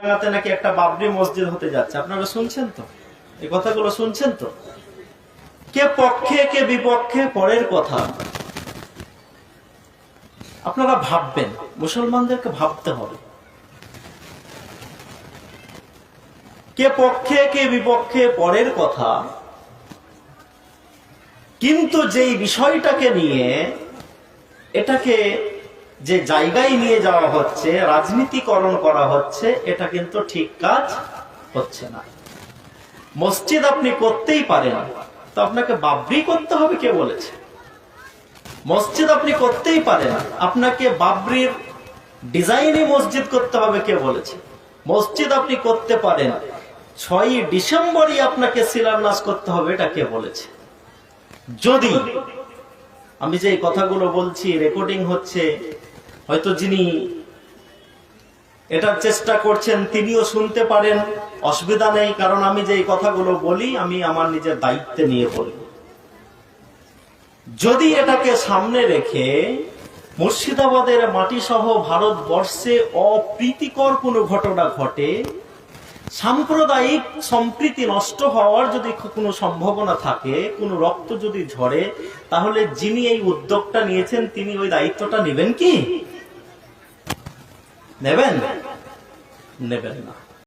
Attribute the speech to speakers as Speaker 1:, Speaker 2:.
Speaker 1: নাকি একটা বাবরি মসজিদ হতে যাচ্ছে। আপনারা শুনছেন তো, এই কথাগুলো শুনছেন তো? কে পক্ষে কে বিপক্ষে পরের কথা। আপনারা ভাববেন, মুসলমানদেরকে ভাবতে হবে কে পক্ষে কে বিপক্ষে পরের কথা। কিন্তু যেই বিষয়টাকে নিয়ে এটাকে যে জায়গায় নিয়ে যাওয়া হচ্ছে, রাজনীতিকরণ করা হচ্ছে, এটা কিন্তু ঠিক কাজ হচ্ছে না। মসজিদ আপনি করতেই পারেন, তো আপনাকে বাবরি করতে হবে কে বলেছে? মসজিদ আপনি করতেই পারেন, আপনাকে বাবরির ডিজাইনে মসজিদ করতে হবে কে বলেছে? মসজিদ আপনি করতে পারেন, 6ই ডিসেম্বরই আপনাকে শিলান্যাস করতে হবে, এটা কে বলেছে? যদি আমি যে কথাগুলো বলছি রেকর্ডিং হচ্ছে, হয়তো যিনি এটার চেষ্টা করছেন তিনিও শুনতে পারেন, অসুবিধা নেই, কারণ আমি যে কথাগুলো বলি আমি আমার নিজের দায়িত্বে নিয়ে বলি। যদি এটাকে সামনে রেখে মুর্শিদাবাদের মাটি সহ ভারতবর্ষে অপ্রীতিকর কোনো ঘটনা ঘটে, সাম্প্রদায়িক সম্প্রীতি নষ্ট হওয়ার যদি কোনো সম্ভাবনা থাকে, কোনো রক্ত যদি ঝরে, তাহলে যিনি এই উদ্যোগটা নিয়েছেন তিনি ওই দায়িত্বটা নেবেন কি? নেবেন? নেবেন না।